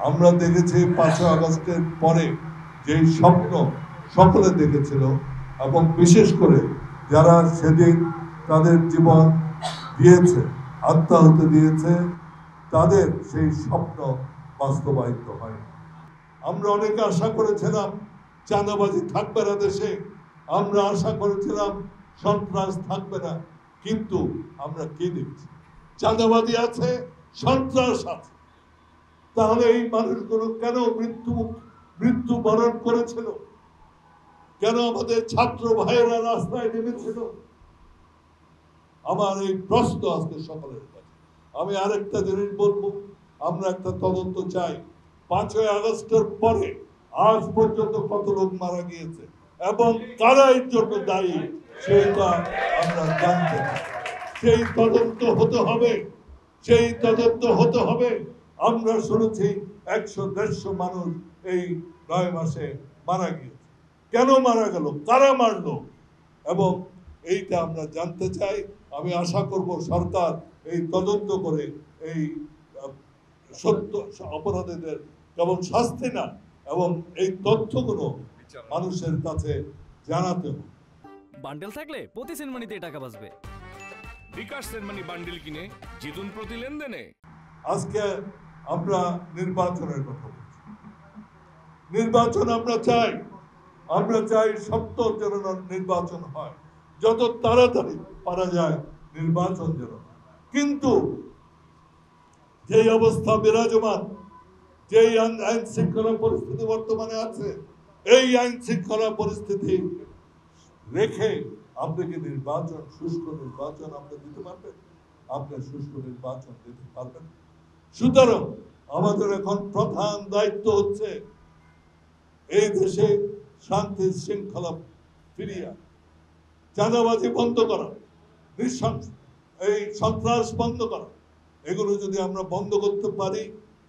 আমরা দেখেছি 5ই আগস্টের পরে যে স্বপ্ন সকলে দেখেছিল এবং বিশেষ করে যারা সেদিন তাদের জীবন দিয়েছে, আত্মাহুতি দিয়েছে, তাদের সেই স্বপ্ন বাস্তবায়িত হয়। আমরা অনেকে আশা করেছিলাম চাঁদাবাজি থাকবে না দেশে, আমরা আশা করেছিলাম সন্ত্রাস থাকবে না, কিন্তু আমরা কি দেখছি? চাঁদাবাজি আছে, সন্ত্রাস আছে। তাহলে এই মানুষগুলো কেন মৃত্যুবরণ করেছিল? কেন আমাদের ছাত্র ভাইয়েরা রাস্তায় নেমেছিল? আমার এই প্রশ্ন আজকে সকলের কাছে। আমি আরেকটা জিনিস বলবো, আমরা একটা তদন্ত চাই। 5ই আগস্টের পরে আজ পর্যন্ত কত লোক মারা গিয়েছে এবং কারা এর জন্য দায়ী সেটা আমরা জানতে চাই। সেই তদন্ত হতে হবে, সেই তদন্ত হতে হবে। আমরা শুনেছি 100-150 মানুষ এই 9 মাসে মারা গিয়েছে। কেন মারা গেল, কারা মারলো, এবং এইটা আমরা জানতে চাই। আমি আশা করব সরকার এই তদন্ত করে এই সত্য অপরাধীদের কেবল শাস্তি না, এবং এই তথ্যগুলো মানুষের কাছে জানাতে হবে। বান্ডেল থাকলে প্রতি সেনমানিতে টাকা বাঁচবে। বিকাশ সেনমানি বান্ডেল কিনে জিতুন প্রতি লেনদেনে। আজকে আমরা নির্বাচনের কথা বলছি। নির্বাচন আমরা চাই সত্য যেন নির্বাচন হয়, যত তাড়াতাড়ি পারা যায় নির্বাচন যেন। কিন্তু যে অবস্থা বিরাজমান, যে আইন শৃঙ্খলা পরিস্থিতি বর্তমানে আছে, এই আইন শৃঙ্খলা পরিস্থিতি রেখে আপনি কি সুষ্ঠু নির্বাচন আপনি দিতে পারবেন? আপনি সুষ্ঠু নির্বাচন দিতে পারবেন? সুতরাং আমাদের এখন প্রধান দায়িত্ব হচ্ছে এই দেশে শান্তি শৃঙ্খলা ফিরিয়ে, চাঁদাবাজি বন্ধ করা, এই সন্ত্রাস বন্ধ করা। এগুলো যদি আমরা বন্ধ করতে পারি,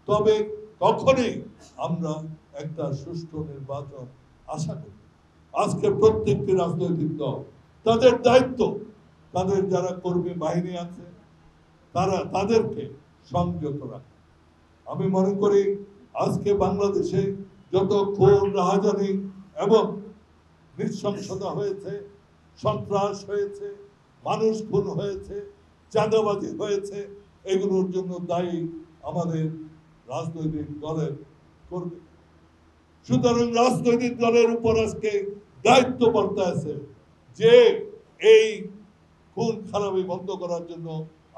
তবে তখনই আমরা একটা সুষ্ঠু নির্বাচন আশা করি। আজকে প্রত্যেকটি রাজনৈতিক দল তাদের দায়িত্ব, তাদের যারা কর্মী বাহিনী আছে তাদেরকে সংযত রাখা। আমি মনে করি আজকে বাংলাদেশে যত খুন, রাহাজানি এবং নৃশংসতা হয়েছে, সন্ত্রাস হয়েছে, মানুষ খুন হয়েছে, চাঁদাবাজি হয়েছে, এগুলোর জন্য দায়ী আমাদের রাজনৈতিক দলের কর্মী। সুতরাং রাজনৈতিক দলের উপর আজকে দায়িত্ব বর্তায় যে এই খুন খারাপি বন্ধ করার জন্য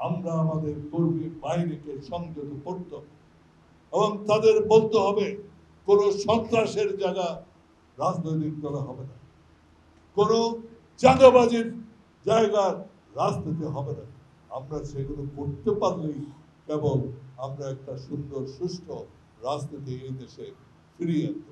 আমরা আমাদের কর্মী বাহিনীকে সংযত করতে হবে এবং তাদের বলতে হবে কোন সন্ত্রাসের জায়গা রাজনৈতিক দলে হবে না, কোন চাঁদাবাজির জায়গার রাজনীতি হবে না। আমরা সেগুলো করতে পারলেই কেবল আমরা একটা সুন্দর সুষ্ঠু রাজনীতি এই দেশে ফিরিয়ে আনতে